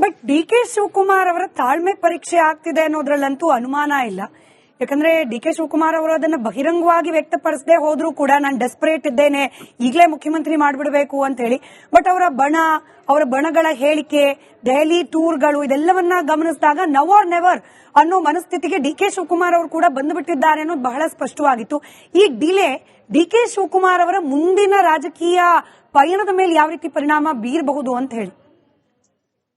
But D K Shivakumar ಅವರ ತಾಳ್ಮೆ ಪರೀಕ್ಷೆ ಆಗ್ತಿದೆ ಅನ್ನೋದ್ರಲ್ಲಂತೂ ಅನುಮಾನ ಇಲ್ಲ. ಯಾಕಂದ್ರೆ ಡಿ ಕೆ ಶಿವಕುಮಾರ್ ಅವರು ಅದನ್ನ ಬಹಿರಂಗವಾಗಿ ವ್ಯಕ್ತಪಡಿಸದೆ ಹೋದ್ರೂ ಕೂಡ ನಾನು ಡೆಸ್ಪರೇಟ್ ಇದ್ದೇನೆ, ಈಗಲೇ ಮುಖ್ಯಮಂತ್ರಿ ಮಾಡ್ಬಿಡ್ಬೇಕು ಅಂತ ಹೇಳಿ. ಬಟ್ ಅವರ ಬಣಗಳ ಹೇಳಿಕೆ, ದೆಹಲಿ ಟೂರ್ಗಳು ಇದೆಲ್ಲವನ್ನ ಗಮನಿಸಿದಾಗ ನವ್ ಆರ್ ನೆವರ್ ಅನ್ನೋ ಮನಸ್ಥಿತಿಗೆ ಡಿ ಕೆ ಶಿವಕುಮಾರ್ ಅವರು ಕೂಡ ಬಂದುಬಿಟ್ಟಿದ್ದಾರೆ ಅನ್ನೋದು ಬಹಳ ಸ್ಪಷ್ಟವಾಗಿತ್ತು. ಈ ಡಿಲೇ ಡಿ ಕೆ ಶಿವಕುಮಾರ್ ಅವರ ಮುಂದಿನ ರಾಜಕೀಯ ಪಯಣದ ಮೇಲೆ ಯಾವ ರೀತಿ ಪರಿಣಾಮ ಬೀರಬಹುದು ಅಂತ ಹೇಳಿ.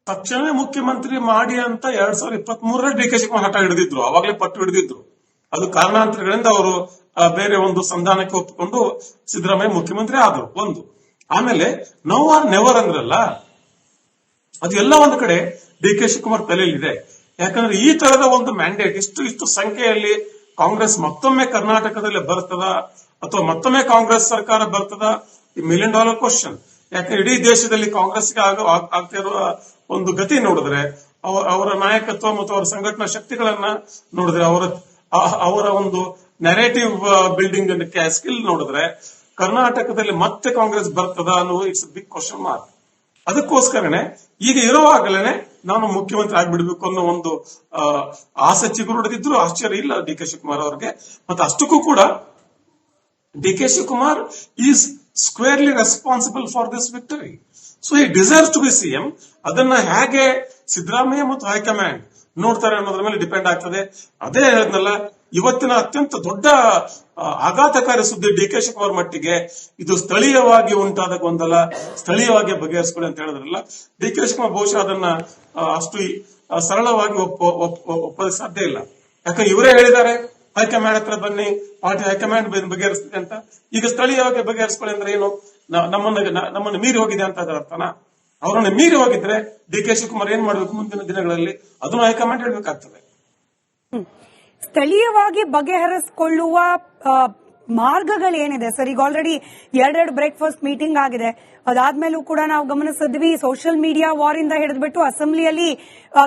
ತಕ್ಷಣವೇ ಮುಖ್ಯಮಂತ್ರಿ ಮಾಡಿ ಅಂತ 2023 ಡಿ ಕೆ ಶಿವಕುಮಾರ್ ಹಠ ಹಿಡಿದಿದ್ರು, ಅವಾಗಲೇ ಪಟ್ಟು ಹಿಡಿದಿದ್ರು. ಅದು ಕಾರಣಾಂತರಗಳಿಂದ ಅವರು ಬೇರೆ ಒಂದು ಸಂಧಾನಕ್ಕೆ ಒಪ್ಪಿಕೊಂಡು ಸಿದ್ದರಾಮಯ್ಯ ಮುಖ್ಯಮಂತ್ರಿ ಆದ್ರು. ಒಂದು ಆಮೇಲೆ ನವ್ ಆರ್ ನೆವರ್ ಅಂದ್ರಲ್ಲ, ಅದು ಎಲ್ಲ ಒಂದು ಕಡೆ ಡಿ ಕೆ ಶಿವಕುಮಾರ್ ತಲೆಯಲ್ಲಿದೆ. ಯಾಕಂದ್ರೆ ಈ ತರದ ಒಂದು ಮ್ಯಾಂಡೇಟ್ ಇಷ್ಟು ಸಂಖ್ಯೆಯಲ್ಲಿ ಕಾಂಗ್ರೆಸ್ ಮತ್ತೊಮ್ಮೆ ಕರ್ನಾಟಕದಲ್ಲಿ ಬರ್ತದ ಅಥವಾ ಮತ್ತೊಮ್ಮೆ ಕಾಂಗ್ರೆಸ್ ಸರ್ಕಾರ ಬರ್ತದ, ಈ $1 million ಕ್ವಶನ್. ಯಾಕಂದ್ರೆ ಇಡೀ ದೇಶದಲ್ಲಿ ಕಾಂಗ್ರೆಸ್ಗೆ ಆಗ್ತಿರುವ ಒಂದು ಗತಿ ನೋಡಿದ್ರೆ, ಅವರ ನಾಯಕತ್ವ ಮತ್ತು ಅವರ ಸಂಘಟನಾ ಶಕ್ತಿಗಳನ್ನ ನೋಡಿದ್ರೆ, ಅವರ ಒಂದು ನೆರೇಟಿವ್ ಬಿಲ್ಡಿಂಗ್ ಸ್ಕಿಲ್ ನೋಡಿದ್ರೆ ಕರ್ನಾಟಕದಲ್ಲಿ ಮತ್ತೆ ಕಾಂಗ್ರೆಸ್ ಬರ್ತದ ಅನ್ನೋ ಇಟ್ಸ್ ಬಿಗ್ ಕ್ವಶನ್ ಮಾರ್ಕ್. ಅದಕ್ಕೋಸ್ಕರನೇ ಈಗ ಇರುವಾಗಲೇ ನಾನು ಮುಖ್ಯಮಂತ್ರಿ ಆಗ್ಬಿಡ್ಬೇಕು ಅನ್ನೋ ಒಂದು ಆಸೆ ಚಿಗುರುಡಿದ್ರು ಆಶ್ಚರ್ಯ ಇಲ್ಲ ಡಿ ಕೆ ಶಿವಕುಮಾರ್ ಅವರಿಗೆ. ಮತ್ತೆ ಅಷ್ಟಕ್ಕೂ ಕೂಡ D K Shivakumar is squarely responsible for this victory. So ಈ ಡಿಸರ್ವ್ಸ್ ಟು ಬಿ ಸಿಎಂ. ಅದನ್ನ ಹೇಗೆ ಸಿದ್ದರಾಮಯ್ಯ ಮತ್ತು ಹೈಕಮಾಂಡ್ ನೋಡ್ತಾರೆ ಅನ್ನೋದ್ರ ಮೇಲೆ ಡಿಪೆಂಡ್ ಆಗ್ತದೆ. ಅದೇ ಹೇಳಿದ್ನಲ್ಲ, ಇವತ್ತಿನ ಅತ್ಯಂತ ದೊಡ್ಡ ಆಘಾತಕಾರಿ ಸುದ್ದಿ ಡಿ ಕೆ ಶಿವಕುಮಾರ್ ಮಟ್ಟಿಗೆ ಇದು ಸ್ಥಳೀಯವಾಗಿ ಉಂಟಾದ ಗೊಂದಲ, ಸ್ಥಳೀಯವಾಗಿ ಬಗೆಹರಿಸಿಕೊಳ್ಳಿ ಅಂತ ಹೇಳಿದ್ರಲ್ಲ, ಡಿ ಕೆ ಶಿವಕುಮಾರ್ ಬಹುಶಃ ಅದನ್ನ ಅಷ್ಟು ಸರಳವಾಗಿ ಒಪ್ಪೋದಕ್ಕೆ ಸಾಧ್ಯ ಇಲ್ಲ. ಯಾಕಂದ್ರೆ ಇವರೇ ಹೇಳಿದ್ದಾರೆ ಹೈಕಮಾಂಡ್ ಹತ್ರ ಬನ್ನಿ, ಪಾರ್ಟಿ ಹೈಕಮಾಂಡ್ ಬಗೆಹರಿಸ್ತಿದೆ ಅಂತ. ಈಗ ಸ್ಥಳೀಯವಾಗಿ ಬಗೆಹರಿಸ್ಕೊಳ್ಳಿ ಅಂದ್ರೆ ಏನು, ನಮ್ಮನ್ನು ಮೀರಿ ಹೋಗಿದೆ ಅಂತ ಅದರ ಅರ್ಥನಾ? ಅವರನ್ನು ಮೀರಿ ಹೋಗಿದ್ರೆ ಡಿ ಕೆ ಶಿವಕುಮಾರ್ ಏನ್ ಮಾಡಬೇಕು ಮುಂದಿನ ದಿನಗಳಲ್ಲಿ ಅದನ್ನು ಹೈಕಮಾಂಡ್ ಹೇಳ್ಬೇಕಾಗ್ತದೆ. ಸ್ಥಳೀಯವಾಗಿ ಬಗೆಹರಿಸಿಕೊಳ್ಳುವ ಮಾರ್ಗಗಳೇನಿದೆ ಸರ್? ಈಗ ಆಲ್ರೆಡಿ 2 ಬ್ರೇಕ್ಫಾಸ್ಟ್ ಮೀಟಿಂಗ್ ಆಗಿದೆ. ಅದಾದ್ಮೇಲೂ ಕೂಡ ನಾವು ಗಮನಿಸಿದ್ವಿ, ಸೋಷಿಯಲ್ ಮೀಡಿಯಾ ವಾರ್ ಇಂದ ಹಿಡಿದ್ಬಿಟ್ಟು ಅಸೆಂಬ್ಲಿಯಲ್ಲಿ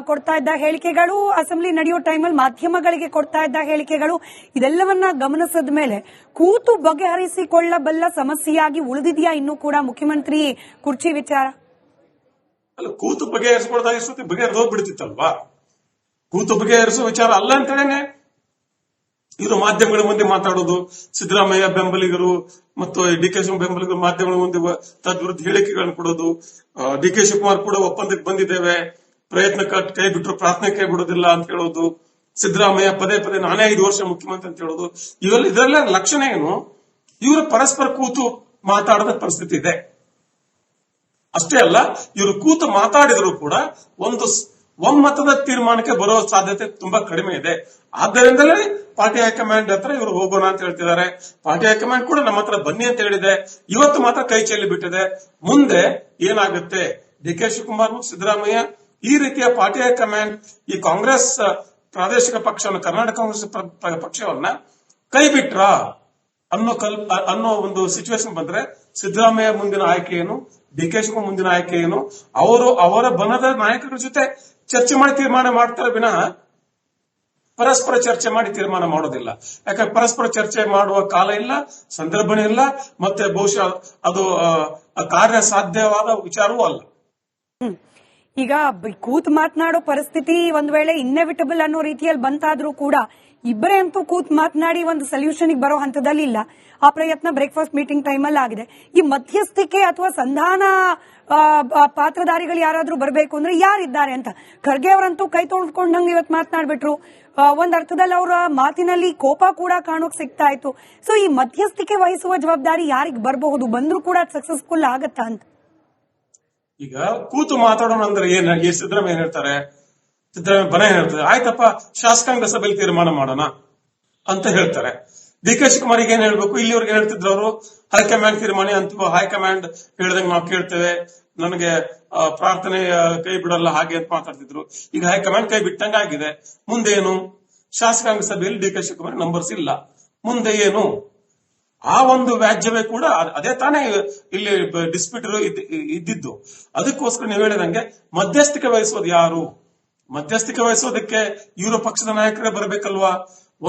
ಕೊಡ್ತಾ ಇದ್ದ ಹೇಳಿಕೆಗಳು, ಅಸೆಂಬ್ಲಿ ನಡೆಯೋ ಟೈಮಲ್ಲಿ ಮಾಧ್ಯಮಗಳಿಗೆ ಕೊಡ್ತಾ ಇದ್ದ ಹೇಳಿಕೆಗಳು, ಇದೆಲ್ಲವನ್ನ ಗಮನಿಸಿದ ಮೇಲೆ ಕೂತು ಬಗೆಹರಿಸಿಕೊಳ್ಳಬಲ್ಲ ಸಮಸ್ಯೆಯಾಗಿ ಉಳಿದಿದೆಯಾ ಇನ್ನೂ ಕೂಡ ಮುಖ್ಯಮಂತ್ರಿ ಕುರ್ಚಿ ವಿಚಾರ? ಅಲ್ಲ, ಕೂತು ಬಗೆಹರಿಸಿಕೊಳ್ದಾಗ ಬಗೆಹರಿದೋಗ್ಬಿಡ್ತಿತ್ತಲ್ವಾ? ಕೂತು ಬಗೆಹರಿಸುವ ವಿಚಾರ ಅಲ್ಲ ಅಂತೇನೆ ಇವರು ಮಾಧ್ಯಮಗಳ ಮುಂದೆ ಮಾತಾಡೋದು. ಸಿದ್ದರಾಮಯ್ಯ ಬೆಂಬಲಿಗರು ಮತ್ತು ಡಿ ಕೆ ಶಿವಕುಮಾರ್ ಬೆಂಬಲಿಗರು ಮಾಧ್ಯಮಗಳ ಮುಂದೆ ತದ್ವಿರುದ್ಧ ಹೇಳಿಕೆಗಳನ್ನು ಕೊಡೋದು. ಡಿ ಕೆ ಶಿವಕುಮಾರ್ ಕೂಡ ಒಪ್ಪಂದಕ್ಕೆ ಬಂದಿದ್ದೇವೆ, ಪ್ರಯತ್ನ ಕೈ ಬಿಟ್ಟರು ಪ್ರಾರ್ಥನೆ ಕೈ ಬಿಡೋದಿಲ್ಲ ಅಂತ ಹೇಳೋದು. ಸಿದ್ದರಾಮಯ್ಯ ಪದೇ ನಾನೇ 5 ವರ್ಷ ಮುಖ್ಯಮಂತ್ರಿ ಅಂತ ಹೇಳೋದು. ಇದೆಲ್ಲ ಲಕ್ಷಣ ಏನು? ಇವರು ಪರಸ್ಪರ ಕೂತು ಮಾತಾಡದ ಪರಿಸ್ಥಿತಿ ಇದೆ. ಅಷ್ಟೇ ಅಲ್ಲ, ಇವರು ಕೂತು ಮಾತಾಡಿದ್ರು ಕೂಡ ಒಂದು ಒಮ್ಮತದ ತೀರ್ಮಾನಕ್ಕೆ ಬರೋ ಸಾಧ್ಯತೆ ತುಂಬಾ ಕಡಿಮೆ ಇದೆ. ಆದ್ದರಿಂದಲೇ ಪಾರ್ಟಿ ಹೈಕಮಾಂಡ್ ಹತ್ರ ಇವರು ಹೋಗೋಣ ಅಂತ ಹೇಳ್ತಿದ್ದಾರೆ. ಪಾರ್ಟಿ ಹೈಕಮಾಂಡ್ ಕೂಡ ನಮ್ಮ ಹತ್ರ ಬನ್ನಿ ಅಂತ ಹೇಳಿದೆ. ಇವತ್ತು ಮಾತ್ರ ಕೈ ಚೆಲ್ಲಿ ಬಿಟ್ಟಿದೆ. ಮುಂದೆ ಏನಾಗುತ್ತೆ? ಡಿ ಕೆ ಶಿವಕುಮಾರ್ ಮತ್ತು ಸಿದ್ದರಾಮಯ್ಯ ಈ ರೀತಿಯ ಪಾರ್ಟಿ ಹೈಕಮಾಂಡ್ ಈ ಕಾಂಗ್ರೆಸ್ ಪ್ರಾದೇಶಿಕ ಪಕ್ಷವನ್ನು, ಕರ್ನಾಟಕ ಕಾಂಗ್ರೆಸ್ ಪಕ್ಷವನ್ನ ಕೈ ಬಿಟ್ರ ಅನ್ನೋ ಒಂದು ಸಿಚುವೇಶನ್ ಬಂದ್ರೆ ಸಿದ್ದರಾಮಯ್ಯ ಮುಂದಿನ ಆಯ್ಕೆ ಏನು, ಡಿ ಕೆ ಶಿವಕುಮಾರ್ ಮುಂದಿನ ಆಯ್ಕೆ ಏನು, ಅವರ ಬಣದ ನಾಯಕರ ಜೊತೆ ಚರ್ಚೆ ಮಾಡಿ ತೀರ್ಮಾನ ಮಾಡ್ತಾರೆ ವಿನಃ ಪರಸ್ಪರ ಚರ್ಚೆ ಮಾಡಿ ತೀರ್ಮಾನ ಮಾಡೋದಿಲ್ಲ. ಯಾಕಂದ್ರೆ ಪರಸ್ಪರ ಚರ್ಚೆ ಮಾಡುವ ಕಾಲ ಇಲ್ಲ, ಸಂದರ್ಭನೇ ಇಲ್ಲ, ಮತ್ತೆ ಬಹುಶಃ ಅದು ಕಾರ್ಯ ಸಾಧ್ಯವಾದ ವಿಚಾರವೂ ಅಲ್ಲ. ಈಗ ಕೂತ್ ಮಾತನಾಡೋ ಪರಿಸ್ಥಿತಿ ಒಂದ್ ವೇಳೆ ಇನ್ನೆವಿಟಬಲ್ ಅನ್ನೋ ರೀತಿಯಲ್ಲಿ ಬಂತಾದ್ರೂ ಕೂಡ ಇಬ್ಬರೇ ಅಂತೂ ಕೂತ್ ಮಾತನಾಡಿ ಒಂದು ಸೊಲ್ಯೂಷನ್ ಬರೋ ಹಂತದಲ್ಲಿ ಇಲ್ಲ. ಆ ಪ್ರಯತ್ನ ಬ್ರೇಕ್ಫಾಸ್ಟ್ ಮೀಟಿಂಗ್ ಟೈಮಲ್ಲಿ ಆಗಿದೆ. ಈ ಮಧ್ಯಸ್ಥಿಕೆ ಅಥವಾ ಸಂಧಾನ ಪಾತ್ರಧಾರಿಗಳು ಯಾರಾದ್ರೂ ಬರಬೇಕು ಅಂದ್ರೆ ಯಾರಿದ್ದಾರೆ ಅಂತ? ಖರ್ಗೆ ಅವರಂತೂ ಕೈ ತೊಳ್ಕೊಂಡಂಗೆ ಇವತ್ತು ಮಾತನಾಡ್ಬಿಟ್ರು. ಒಂದ್ ಅರ್ಥದಲ್ಲಿ ಅವರ ಮಾತಿನಲ್ಲಿ ಕೋಪ ಕೂಡ ಕಾಣೋಕ್ ಸಿಗ್ತಾ ಇತ್ತು. ಸೊ ಈ ಮಧ್ಯಸ್ಥಿಕೆ ವಹಿಸುವ ಜವಾಬ್ದಾರಿ ಯಾರಿಗೆ ಬರಬಹುದು? ಬಂದ್ರೂ ಕೂಡ ಸಕ್ಸಸ್ಫುಲ್ ಆಗತ್ತಾ ಅಂತ? ಈಗ ಕೂತು ಮಾತಾಡೋಣ ಅಂದ್ರೆ ಸಿದ್ದರಾಮಯ್ಯ ಏನ್ ಹೇಳ್ತಾರೆ? ಸಿದ್ದರಾಮಯ್ಯ ಬನ ಹೇಳ್ತಾರೆ, ಆಯ್ತಪ್ಪ ಶಾಸಕಾಂಗ ಸಭೆಯಲ್ಲಿ ತೀರ್ಮಾನ ಮಾಡೋಣ ಅಂತ ಹೇಳ್ತಾರೆ. ಡಿ ಕೆ ಶಿವಕುಮಾರ್ ಏನ್ ಹೇಳ್ಬೇಕು? ಇಲ್ಲಿವರೆಗೆ ಹೇಳ್ತಿದ್ರು ಅವರು ಹೈಕಮಾಂಡ್ ತೀರ್ಮಾನ ಅಂತ, ಹೈಕಮಾಂಡ್ ಹೇಳ್ದಂಗೆ ನಾವು ಕೇಳ್ತೇವೆ, ನನಗೆ ಪ್ರಾರ್ಥನೆ ಕೈ ಬಿಡಲ್ಲ ಹಾಗೆ ಅಂತ ಮಾತಾಡ್ತಿದ್ರು. ಈಗ ಹೈಕಮಾಂಡ್ ಕೈ ಬಿಟ್ಟಂಗ ಆಗಿದೆ. ಮುಂದೆ ಏನು? ಶಾಸಕಾಂಗ ಸಭೆಯಲ್ಲಿ ಡಿ ಕೆ ಶಿವಕುಮಾರ್ ನಂಬರ್ಸ್ ಇಲ್ಲ. ಮುಂದೆ ಏನು? ಆ ಒಂದು ವ್ಯಾಜ್ಯವೇ ಕೂಡ ಅದೇ ತಾನೇ ಇಲ್ಲಿ ಡಿಸ್ಪ್ಯೂಟ್ ಇದ್ದಿದ್ದು. ಅದಕ್ಕೋಸ್ಕರ ನೀವು ಹೇಳಿದಂಗೆ ಮಧ್ಯಸ್ಥಿಕೆ ವಹಿಸೋದು ಯಾರು? ಮಧ್ಯಸ್ಥಿಕೆ ವಹಿಸೋದಕ್ಕೆ ಇವರ ಪಕ್ಷದ ನಾಯಕರೇ ಬರಬೇಕಲ್ವಾ?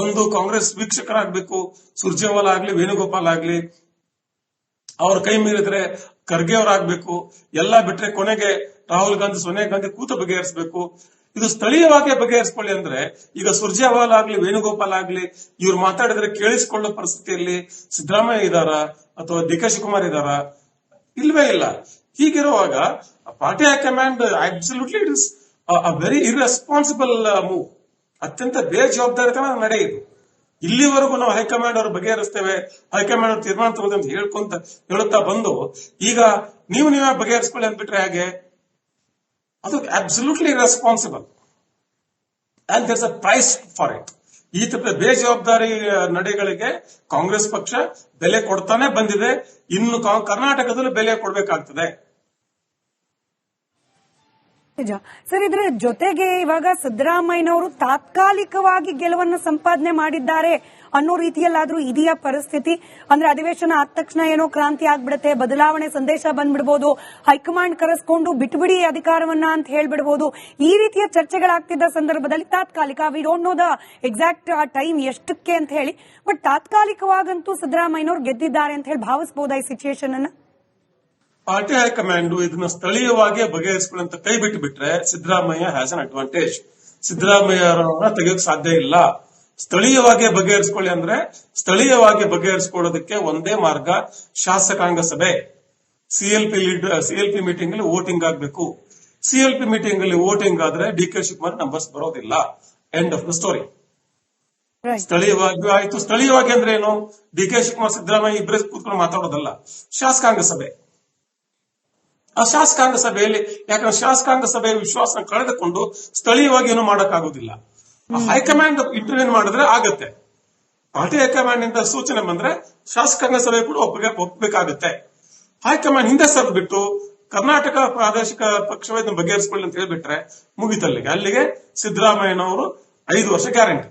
ಒಂದು ಕಾಂಗ್ರೆಸ್ ವೀಕ್ಷಕರಾಗಬೇಕು, ಸುರ್ಜೇವಾಲಾ ಆಗ್ಲಿ, ವೇಣುಗೋಪಾಲ್ ಆಗ್ಲಿ. ಅವ್ರ ಕೈ ಮೀರಿದ್ರೆ ಖರ್ಗೆ ಅವರಾಗ್ಬೇಕು. ಎಲ್ಲ ಬಿಟ್ರೆ ಕೊನೆಗೆ ರಾಹುಲ್ ಗಾಂಧಿ ಸೋನಿಯಾ ಗಾಂಧಿ ಕೂತು ಬಗೆಹರಿಸಬೇಕು. ಇದು ಸ್ಥಳೀಯವಾಗಿ ಬಗೆಹರಿಸಿಕೊಳ್ಳಿ ಅಂದ್ರೆ ಈಗ ಸುರ್ಜೇವಾಲಾ ಆಗ್ಲಿ ವೇಣುಗೋಪಾಲ್ ಆಗ್ಲಿ ಇವ್ರು ಮಾತಾಡಿದ್ರೆ ಕೇಳಿಸಿಕೊಳ್ಳೋ ಪರಿಸ್ಥಿತಿಯಲ್ಲಿ ಸಿದ್ದರಾಮಯ್ಯ ಇದಾರ ಅಥವಾ ಡಿ ಕೆ ಶಿವಕುಮಾರ್ ಇದಾರ? ಇಲ್ವೇ ಇಲ್ಲ. ಹೀಗಿರುವಾಗ party high command absolutely it is a very irresponsible move. ಅತ್ಯಂತ ಬೇಜವಾಬ್ದಾರಿತನ ನಡೆ ಇದು. ಇಲ್ಲಿವರೆಗೂ ನಾವು ಹೈಕಮಾಂಡ್ ಅವರು ಬಗೆಹರಿಸ್ತೇವೆ, ಹೈಕಮಾಂಡ್ ಅವರು ತೀರ್ಮಾನ ತಗೋದು ಅಂತ ಹೇಳುತ್ತಾ ಬಂದು ಈಗ ನೀವೇ ಬಗೆಹರಿಸ್ಕೊಳ್ಳಿ ಅಂದ್ಬಿಟ್ರೆ ಹೇಗೆ? ಅದು absolutely irresponsible and there's a price for it. ಈ ತರದ ಬೇಜವಾಬ್ದಾರಿ ನಡೆಗಳಿಗೆ ಕಾಂಗ್ರೆಸ್ ಪಕ್ಷ ಬೆಲೆ ಕೊಡ್ತಾನೆ ಬಂದಿದೆ. ಇನ್ನು ಕರ್ನಾಟಕದಲ್ಲೂ ಬೆಲೆ ಕೊಡಬೇಕಾಗ್ತದೆ. ನಿಜ ಸರ್. ಇದ್ರ ಜೊತೆಗೆ ಇವಾಗ ಸಿದ್ದರಾಮಯ್ಯನವರು ತಾತ್ಕಾಲಿಕವಾಗಿ ಗೆಲುವನ್ನು ಸಂಪಾದನೆ ಮಾಡಿದ್ದಾರೆ ಅನ್ನೋ ರೀತಿಯಲ್ಲಾದ್ರೂ ಇದೆಯಾ ಪರಿಸ್ಥಿತಿ? ಅಂದ್ರೆ ಅಧಿವೇಶನ ಆದ ತಕ್ಷಣ ಏನೋ ಕ್ರಾಂತಿ ಆಗ್ಬಿಡುತ್ತೆ, ಬದಲಾವಣೆ ಸಂದೇಶ ಬಂದ್ಬಿಡ್ಬೋದು, ಹೈಕಮಾಂಡ್ ಕರೆಸ್ಕೊಂಡು ಬಿಟ್ಬಿಡಿ ಅಧಿಕಾರವನ್ನ ಅಂತ ಹೇಳ್ಬಿಡ್ಬೋದು. ಈ ರೀತಿಯ ಚರ್ಚೆಗಳಾಗ್ತಿದ್ದ ಸಂದರ್ಭದಲ್ಲಿ ತಾತ್ಕಾಲಿಕ, we don't know the exact time ಎಷ್ಟಕ್ಕೆ ಅಂತ ಹೇಳಿ, ಬಟ್ ತಾತ್ಕಾಲಿಕವಾಗಂತೂ ಸಿದ್ದರಾಮಯ್ಯನವರು ಗೆದ್ದಿದ್ದಾರೆ ಅಂತ ಹೇಳಿ ಭಾವಿಸಬಹುದಾ ಈ ಸಿಚುಯೇಷನ್ ಅನ್ನ? ಪಾರ್ಟಿ ಹೈಕಮಾಂಡ್ ಇದನ್ನ ಸ್ಥಳೀಯವಾಗಿ ಬಗೆಹರಿಸಿಕೊಳ್ಳುವಂತ ಕೈ ಬಿಟ್ಟು ಬಿಟ್ರೆ Siddaramaiah has an advantage. Siddaramaiah ಅವರನ್ನ ತೆಗೆಯೋಕೆ ಸಾಧ್ಯ ಇಲ್ಲ. ಸ್ಥಳೀಯವಾಗಿ ಬಗೆಹರಿಸಿಕೊಳ್ಳಿ ಅಂದ್ರೆ ಸ್ಥಳೀಯವಾಗಿ ಬಗೆಹರಿಸಿಕೊಳ್ಳೋದಕ್ಕೆ ಒಂದೇ ಮಾರ್ಗ, ಶಾಸಕಾಂಗ ಸಭೆ. ಸಿಎಲ್ಪಿ ಮೀಟಿಂಗ್ ಅಲ್ಲಿ ವೋಟಿಂಗ್ ಆಗಬೇಕು. ಸಿಎಲ್ಪಿ ಮೀಟಿಂಗ್ ಅಲ್ಲಿ ವೋಟಿಂಗ್ ಆದ್ರೆ ಡಿ ಕೆ ಶಿವಕುಮಾರ್ ನಂಬರ್ಸ್ ಬರೋದಿಲ್ಲ. End of the story. ಸ್ಥಳೀಯವಾಗಿ ಆಯ್ತು. ಸ್ಥಳೀಯವಾಗಿ ಅಂದ್ರೆ ಏನು? ಡಿ ಕೆ ಶಿವಕುಮಾರ್ ಸಿದ್ದರಾಮಯ್ಯ ಇಬ್ಬರೇ ಕೂತ್ಕೊಂಡು ಮಾತಾಡೋದಲ್ಲ, ಶಾಸಕಾಂಗ ಸಭೆ. ಆ ಶಾಸಕಾಂಗ ಸಭೆಯಲ್ಲಿ, ಯಾಕಂದ್ರೆ ಶಾಸಕಾಂಗ ಸಭೆಯ ವಿಶ್ವಾಸ ಕಳೆದುಕೊಂಡು ಸ್ಥಳೀಯವಾಗಿ ಏನು ಮಾಡಕ್ಕಾಗೋದಿಲ್ಲ. ಹೈಕಮಾಂಡ್ ಇಂಟರ್ವ್ಯೂನ್ ಮಾಡಿದ್ರೆ ಆಗತ್ತೆ. ಪಾರ್ಟಿ ಹೈಕಮಾಂಡ್ ನಿಂದ ಸೂಚನೆ ಬಂದ್ರೆ ಶಾಸಕಾಂಗ ಸಭೆ ಕೂಡ ಒಪ್ಪಬೇಕಾಗತ್ತೆ. ಹೈಕಮಾಂಡ್ ಹಿಂದೆ ಸರಿದು ಬಿಟ್ಟು ಕರ್ನಾಟಕ ಪ್ರಾದೇಶಿಕ ಪಕ್ಷವೇ ಇದನ್ನು ಬಗೆಹರಿಸಿಕೊಳ್ಳಿ ಅಂತ ಹೇಳ್ಬಿಟ್ರೆ ಮುಗಿತಲ್ಲಿಗೆ. ಅಲ್ಲಿಗೆ ಸಿದ್ದರಾಮಯ್ಯನವರು 5 ವರ್ಷ ಗ್ಯಾರಂಟಿ.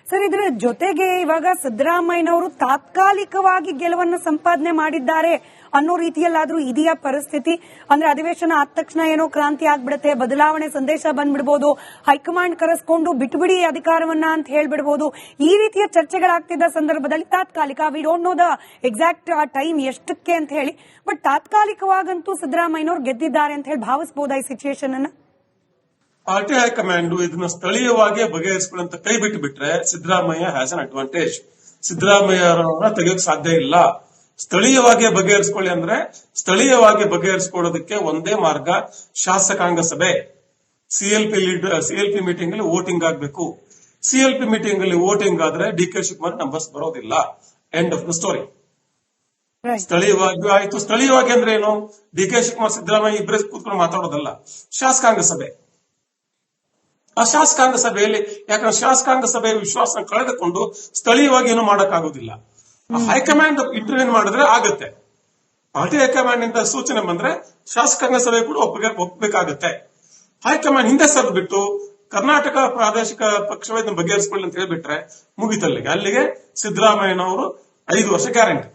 ಸರ್, ಇದರ ಜೊತೆಗೆ ಇವಾಗ ಸಿದ್ದರಾಮಯ್ಯನವರು ತಾತ್ಕಾಲಿಕವಾಗಿ ಗೆಲುವನ್ನು ಸಂಪಾದನೆ ಮಾಡಿದ್ದಾರೆ ಅನ್ನೋ ರೀತಿಯಲ್ಲಾದ್ರೂ ಇದೆಯಾ ಪರಿಸ್ಥಿತಿ? ಅಂದ್ರೆ ಅಧಿವೇಶನ ಆದ ತಕ್ಷಣ ಏನೋ ಕ್ರಾಂತಿ ಆಗ್ಬಿಡುತ್ತೆ, ಬದಲಾವಣೆ ಸಂದೇಶ ಬಂದ್ಬಿಡ್ಬೋದು, ಹೈಕಮಾಂಡ್ ಕರೆಸ್ಕೊಂಡು ಬಿಟ್ಬಿಡಿ ಅಧಿಕಾರವನ್ನ ಅಂತ ಹೇಳ್ಬಿಡ್ಬೋದು. ಈ ರೀತಿಯ ಚರ್ಚೆಗಳಾಗ್ತಿದ್ದ ಸಂದರ್ಭದಲ್ಲಿ ತಾತ್ಕಾಲಿಕ, we don't know the exact time ಎಷ್ಟಕ್ಕೆ ಅಂತ ಹೇಳಿ, ಬಟ್ ತಾತ್ಕಾಲಿಕವಾಗಂತೂ ಸಿದ್ದರಾಮಯ್ಯನವರು ಗೆದ್ದಿದ್ದಾರೆ ಅಂತ ಹೇಳಿ ಭಾವಿಸಬಹುದಾ ಈ ಸಿಚುಯೇಷನ್ ಅನ್ನ? ಪಾರ್ಟಿ ಹೈಕಮಾಂಡ್ ಇದನ್ನ ಸ್ಥಳೀಯವಾಗಿ ಬಗೆಹರಿಸಿಕೊಳ್ಳುವಂತ ಕೈ ಬಿಟ್ಟು ಬಿಟ್ರೆ Siddaramaiah has an advantage. Siddaramaiah ಅವರನ್ನ ತೆಗೆಯೋಕೆ ಸಾಧ್ಯ ಇಲ್ಲ. ಸ್ಥಳೀಯವಾಗಿ ಬಗೆಹರಿಸಿಕೊಳ್ಳಿ ಅಂದ್ರೆ ಸ್ಥಳೀಯವಾಗಿ ಬಗೆಹರಿಸಿಕೊಳ್ಳೋದಕ್ಕೆ ಒಂದೇ ಮಾರ್ಗ, ಶಾಸಕಾಂಗ ಸಭೆ. ಸಿಎಲ್ಪಿ ಮೀಟಿಂಗ್ ಅಲ್ಲಿ ವೋಟಿಂಗ್ ಆಗಬೇಕು. ಸಿಎಲ್ಪಿ ಮೀಟಿಂಗ್ ಅಲ್ಲಿ ವೋಟಿಂಗ್ ಆದ್ರೆ ಡಿ ಕೆ ಶಿವಕುಮಾರ್ ನಂಬರ್ಸ್ ಬರೋದಿಲ್ಲ. End of the story. ಸ್ಥಳೀಯವಾಗಿ ಆಯ್ತು. ಸ್ಥಳೀಯವಾಗಿ ಅಂದ್ರೆ ಏನು? ಡಿ ಕೆ ಶಿವಕುಮಾರ್ ಸಿದ್ದರಾಮಯ್ಯ ಇಬ್ಬರೇ ಕೂತ್ಕೊಂಡು ಮಾತಾಡೋದಲ್ಲ, ಶಾಸಕಾಂಗ ಸಭೆ. ಆ ಶಾಸಕಾಂಗ ಸಭೆಯಲ್ಲಿ, ಯಾಕಂದ್ರೆ ಶಾಸಕಾಂಗ ಸಭೆಯ ವಿಶ್ವಾಸ ಕಳೆದುಕೊಂಡು ಸ್ಥಳೀಯವಾಗಿ ಏನು ಮಾಡಕ್ಕಾಗೋದಿಲ್ಲ. ಹೈಕಮಾಂಡ್ ಇಂಟರ್ವ್ಯೂನ್ ಮಾಡಿದ್ರೆ ಆಗತ್ತೆ. ಪಾರ್ಟಿ ಹೈಕಮಾಂಡ್ ನಿಂದ ಸೂಚನೆ ಬಂದ್ರೆ ಶಾಸಕಾಂಗ ಸಭೆ ಕೂಡ ಒಪ್ಪಬೇಕಾಗತ್ತೆ. ಹೈಕಮಾಂಡ್ ಹಿಂದೆ ಸರಿದು ಬಿಟ್ಟು ಕರ್ನಾಟಕ ಪ್ರಾದೇಶಿಕ ಪಕ್ಷವೇ ಇದನ್ನು ಬಗೆಹರಿಸಿಕೊಳ್ಳಿ ಅಂತ ಹೇಳ್ಬಿಟ್ರೆ ಮುಗಿತಲ್ಲಿಗೆ. ಅಲ್ಲಿಗೆ ಸಿದ್ದರಾಮಯ್ಯನವರು 5 ವರ್ಷ ಗ್ಯಾರಂಟಿ.